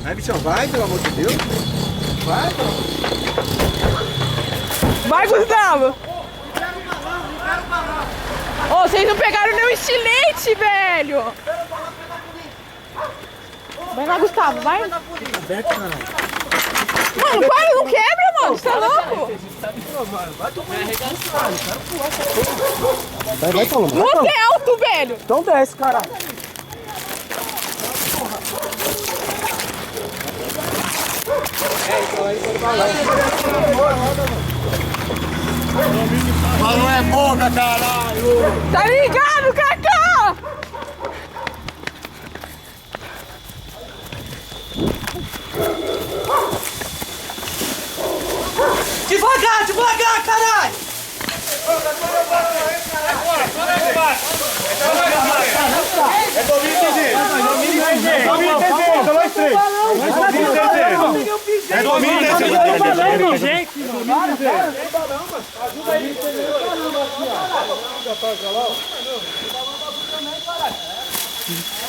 Vai, bichão, vai, pelo amor de Deus. Vai, pelo amor de Deus. Vai, Gustavo. Ô, vocês não pegaram nem o estilete, velho. Vai lá, Gustavo, vai. Mano, para, não quebra, mano. Você é louco? Vai, Paloma. Você é alto, velho. Então desce, caralho. Balão é boca, caralho! Tá ligado, Cacá? Devagar, devagar, caralho! É domínio TG! É domínio TG! São nós três! É domínio TG!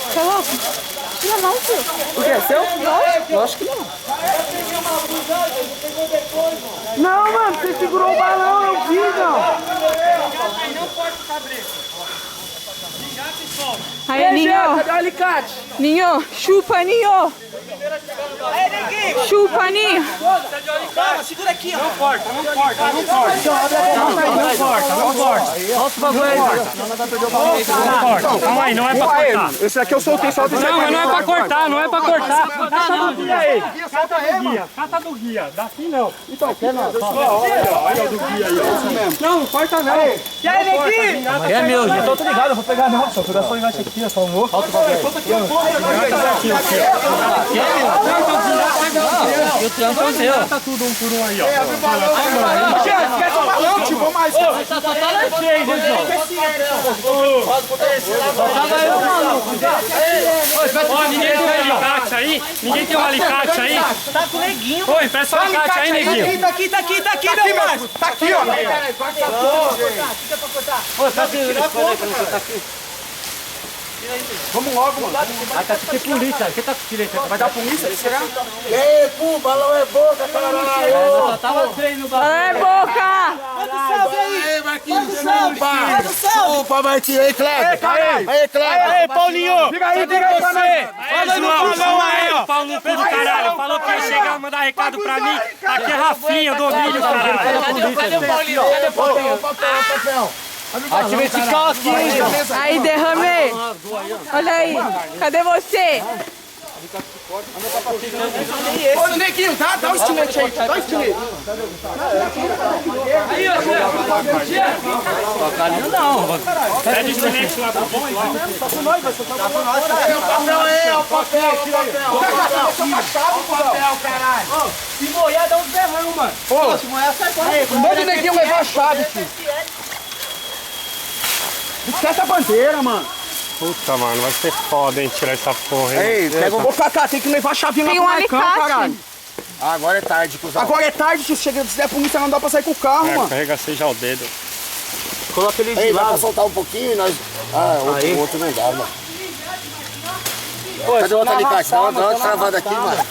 Você é louco? Tira não, filho. O que é seu? Lógico que não. Não, mano, você segurou o balão, eu vi, não. Aí, Ninho. Cadê o alicate? Ninho, chupa, Ninho. Aí, neguinho! Chupa, Ninho. Calma, segura aqui, ó. Não corta. Solta o bagulho aí, parça. Não corta. Calma aí, não é pra cortar. Esse aqui eu soltei, solta esse aqui. Não, mas não é pra cortar, não é pra cortar. Cata do guia aí. Solta aí, mano. Cata do guia. Daqui não. Então, quer não? Olha o do guia aí, ó. Isso mesmo. Não corta não. E aí, neguinho? É meu, já tô ligado, eu vou pegar não. Só pegar só embaixo aqui, ó. Só um outro. Solta o bagulho. E o trampo é meu. Tá tudo um por um aí, ó. Esquece o balão, tio. Vamos mais. Só tá cheio, né, João? Ó, ninguém tem um alicate aí? Ninguém tem um alicate aí? Tá com o neguinho. Ô, empresta o alicate aí, neguinho. Tá aqui, meu parceiro. Tá aqui, ó. Vamos logo, mano. Ah, tá aqui polícia. Quem tá com polícia? Vai dar polícia? Será? Ei, pô, balão é boca, caralho! Só tava três no bagulho. É boca. Manda um salve aí. Ei, Marquinhos, Chupa. Manda um salve. Chupa, Marquinhos! Ei, Cleber! Aí, Cleber! Ei, Paulinho! Diga aí pra nós. Olha no balão aí, ó! Paulo no cu do caralho! Falou que ia chegar e mandar recado pra mim! Aqui é Rafinha, domínio, caralho! Cadê o Paulinho? Cadê o Paulinho? Ô, papel! Ativa esse carro aqui, hein, Aí, derramei. Olha aí. Cadê você? Ô, neguinho, dá um estilete aí. Dá um estilete. Pede estilete lá pro bom aí. É o papel aí, é o papel! Se molhar, dá uns berrão, mano. Ô, Se molhar, sai fora. manda o neguinho levar a chave, filho. Esquece a bandeira, mano. Puta, mano, vai ser foda, hein, tirar essa porra, hein? Ei, pega o... Ô, Cacá, tem que levar a chavinha lá Tem pro um Marcão, alicate. caralho. Agora é tarde, cuzão. Agora é tarde, tio. Chega, se der polícia, não dá pra sair com o carro, mano. Carregacei já o dedo. Coloca ele Ei, dá pra soltar um pouquinho e nós... Ah, outro não dá, mano. Cadê o outro alicate? Dá uma travada aqui, mano.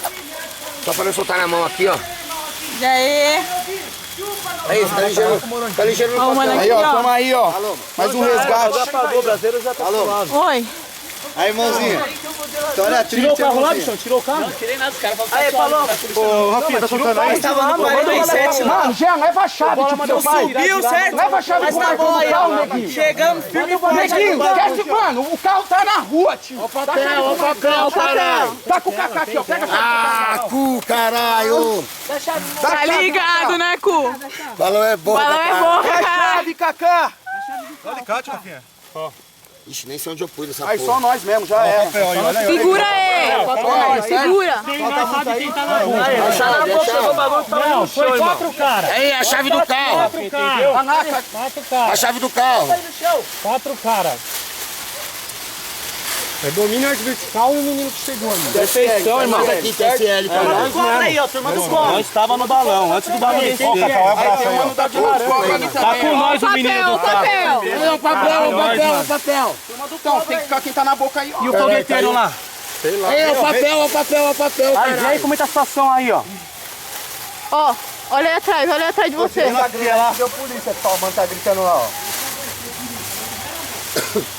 Só pra não soltar na mão aqui, ó. E aí? Aí, tá ligeiro no papel. Aí, ó, tamo aí, ó. Mais um resgate. Oi. Aí, irmãozinho. Então, olha, tirou o carro lá, bichão? Tirou o carro? Aí, Paloma. Ô, Rafinha, tá soltando aí? Tava no 47 lá. Mano, Jean, leva a chave, tipo, seu pai. Subiu, certo? Leva a chave Mas pro tá Marcão bom do aí, carro, ó. neguinho. Chegamos firme e forte. Neguinho, esquece, mano, o carro tá na rua, tio. Ó o papel, caralho. Tá com o Cacá aqui, ó. Pega a chave. Ah, cu, caralho. Tá ligado, né, cu? Balão é boca, Balão é cara. boca, Pega a cara. chave, Cacá. Ixi, nem sei onde eu pus essa Aí, porra. só nós mesmo, já era. Segura aí. Segura. Quem não sabe quem tá na rua. Deixa ela, deixa ela. Não, foi 4 caras. Aí, a chave do carro. 4 caras. 4 A caras. chave do carro. 4 caras. É domínio arte vertical e o menino que chegou, mano. Perfeição, irmão. Aqui, TSL, pra nós. Cola aí, ó, turma dos colos. Nós estava no balão, antes do balão descer. Tá com nós o menino do carro. Papel. Papel, papel. Então, tem que ficar quem tá na boca aí, ó. E o fogueteiro lá? Sei lá. Aí, ó, o papel, Aí, vê aí como é que tá a situação aí, ó. Ó, olha aí atrás de você. Deu polícia, que o mano tá gritando lá, ó.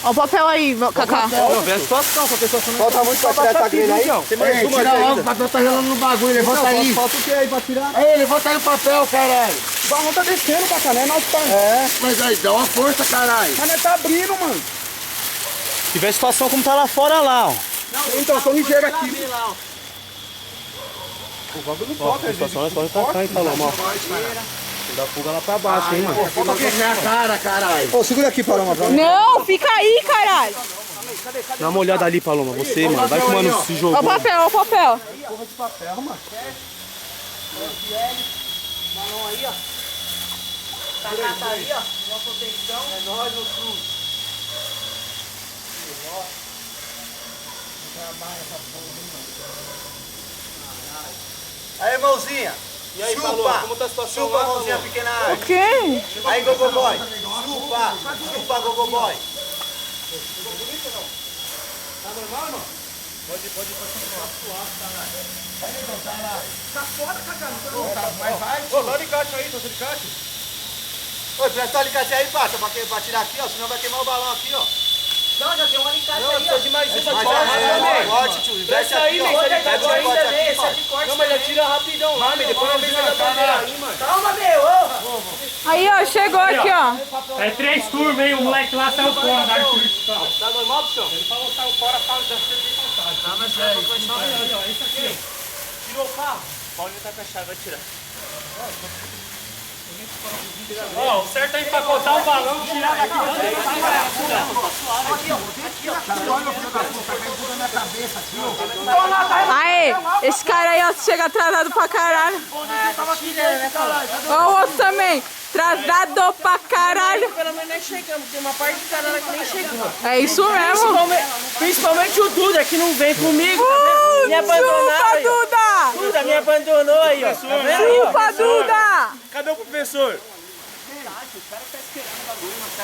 Ó o papel aí, Cacá. Não, vê a situação, a pessoa não Falta muito pra tirar essa grelha aí. Tem mais uma tira aqui logo, ainda. o papel tá gelando no bagulho, levanta aí. Falta o que aí pra tirar? Aí, levanta aí o papel, caralho. O balão tá descendo, bacana, é nós tá. Mas aí, dá uma força, caralho. Mas nós tá abrindo, mano. E vê a situação como tá lá fora lá, ó. Então, sou ligeiro aqui. A situação é só tá cá, hein, Paloma, ó. Dá fuga lá pra baixo, hein, mano. Falta fechar a cara, caralho. Ô, segura aqui, Paloma, pra mim. Não, fica aí, caralho. Dá uma olhada ali, Paloma. Você, mano. Vai que o mano se Ó jogou. o papel, ó o papel. Aí, irmãozinha. E aí, Chupa. Paloma, como tá a situação Chupa, lá, mãozinha Paloma? pequena. O quê? Aí, Gogoboy. Chupa, Gogoboy. Ô, dá o alicate aí, trouxe alicate? Oi, presta o alicate aí, passa, pra tirar aqui, ó, senão vai queimar o balão aqui, ó. Não, já tem um alicate aí, ó. De mais uma, Forte, tio, investe aqui, ó. Pega o Corte ainda aqui, desse. mano. Não, mas já tira rapidão lá, meu. Depois nós vemos a bandeira aí, mano. Calma, Aí, ó, chegou aqui, ó. É 3 turmas, hein? O moleque lá saiu fora da Arthur. Tá normal, bichão? Ele falou que saiu fora, fala já tem passagem. Ah, mas é isso aqui. Tirou o carro? Pode estar com a chave, vai tirar. Ó, o certo é empacotar o balão, tirar daqui. Aê, esse cara aí, ó, chega atrasado pra caralho. Ó o outro também, atrasado pra caralho. Pelo menos nós chegamos, tem uma parte de canela que nem chegou. É isso mesmo. Principalmente o Duda, que não vem comigo, tá vendo? Me abandonaram Chupa, aí, ó. Duda! Duda me abandonou aí, ó. Tá vendo aí, ó? Chupa, Duda! Cadê o professor? Os caras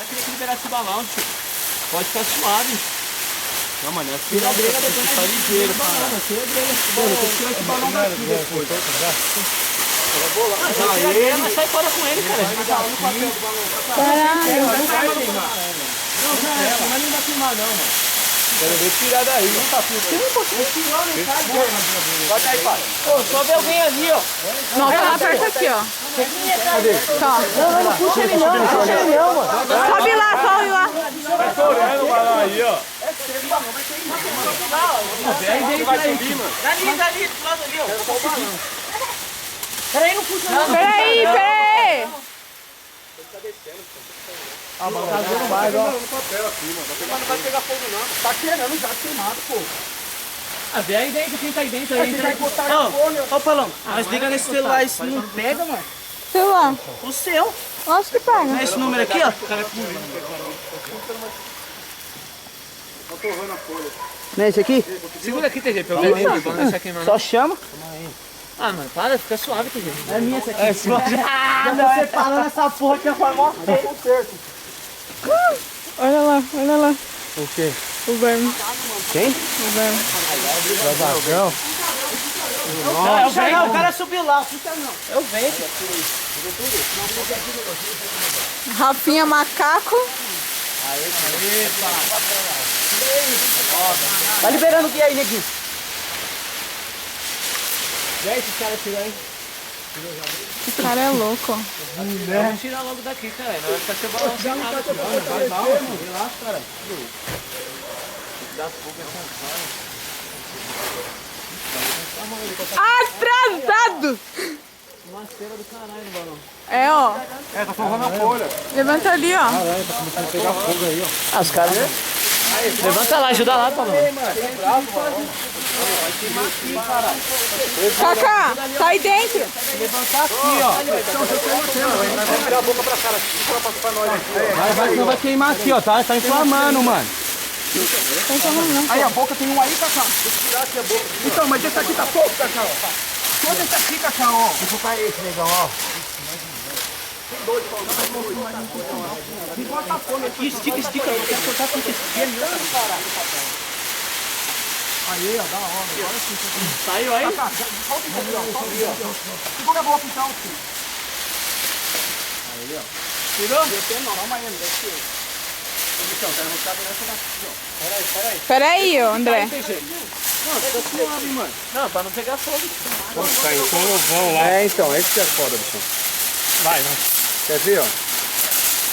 queriam que liberasse esse balão, tio. Pode ficar suave. Não, mano, é assim. Tira a grelha depois. Tá ligeiro, cara. Tira a grelha. Mano, tem que tirar esse balão daqui depois. Mas sai fora com ele, cara. Não vai filmar, não, mano. Quero ver tirar daí. Não tá Bota aí, pai. Ô, sobe alguém ali, ó. Não, tá lá perto aqui, ó. Tá. Não puxa ele não, mano. Sobe lá, sobe lá. estourando o balão aí, ó. Dali, do lado ali, ó. Peraí, não puxa não. Peraí. Ah, vê aí dentro, quem tá aí dentro aí. Ó, Palão, mas liga nesse celular, isso não pega, mano. Sei lá. O seu. Acho que pega. Esse número aqui, ó. Não é esse aqui? Segura aqui, TG, pra eu ver. Vamos deixar queimar. Só chama. Ah, mano, para, fica suave, TG. É minha essa aqui. É sua. Ah, não, você parando essa porra que eu falo mó feio. Olha lá. O quê? O verme. Quem? O verme. Não, o cara subiu lá, puxa não. Eu venho. Rafinha Macaco. Tá liberando o que aí, neguinho? Esse cara é louco, ó. Vamos tirar logo daqui, cara. Não vai ficar seu balão sem nada. Vai mal, mano. Relaxa, cara. Atrasado! Uma cera do caralho no balão. É, ó. Tá formando a folha. Levanta ali, ó. Ah, os caras... Levanta lá, ajuda lá, Palão. Cacá, tá aí dentro. Levantar aqui, ó. Virar a boca pra cara. Deixa ela pra nós. Vai, não vai queimar aqui, ó. Tá inflamando, mano. Aí a boca tem um aí, Cacá. Deixa eu tirar aqui a boca. Então, mas esse aqui tá pouco, Cacá. Todo esse aqui, Cacá, ó. Deixa eu cair esse, negão, ó. Estica. Eu quero cortar porque esse aqui é meu. Aí, ó, da hora. Agora sim. Saiu aí? Solta isso aqui, ó. Solta aí, ó. Segura a boca então, filho. Aí, ó. Tirou? Calma aí, não deve ser. Então, quero mostrar essa daqui, ó. Peraí. Peraí, ô André. Não, tá suave, mano. Não, pra não pegar fogo. Tá em vão lá. É, então, esse que é foda, bichão. Vai, vai. Quer ver, ó?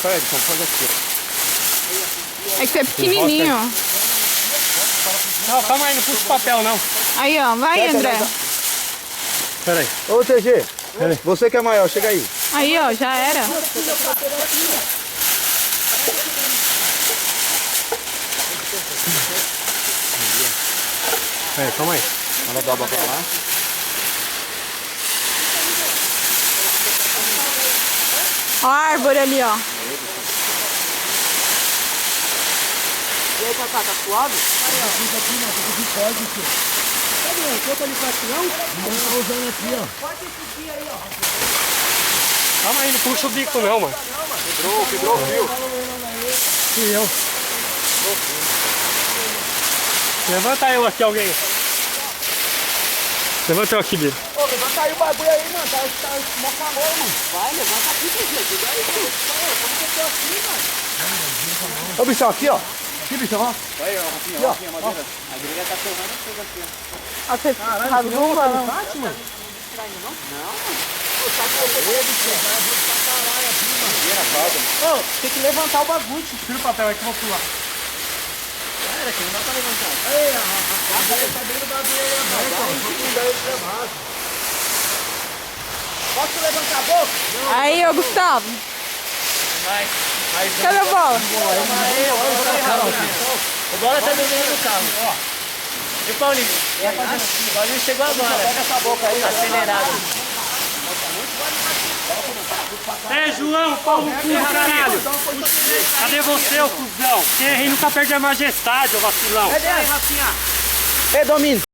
Peraí, bichão, faz aqui, ó. É que você é pequenininho. Não, calma aí, não puxa o papel não. Aí, ó. Vai, André. Peraí. Ô, TG, você que é maior, chega aí. Aí, ó. Já era. Peraí, calma aí. Manda a dobra pra lá. Ó a árvore ali, ó. E aí, Cacá, tá suave? Calma aí, não puxa o bico não, mano. Quebrou o fio. Fui eu. Levanta eu aqui, alguém. Levanta eu aqui, Biro. Ô, levanta aí o bagulho aí, mano. Tá mó calor, mano. Vai, levanta aqui, gente. Ô, bichão, aqui, ó. Aqui, bichão, ó. Aí, ó, Rafinha, a madeira. A grelha tá torrando tudo aqui, ó. Ó, você rasgou o balão. Ô, tem que levantar o bagulho, tio. Tira o papel aí que eu vou pular. Cara, aqui não dá pra levantar. Posso levantar a boca? Aí, ô Gustavo. Vai. Cadê a bola? O bola tá dormindo no carro. Ó. E Paulinho? O Paulinho chegou agora. Pega essa boca aí. Acelerado. É, João, pau no cu, caralho. Cadê você, ô cuzão? Quem nunca perde a majestade, ô vacilão. Ei, Domínio.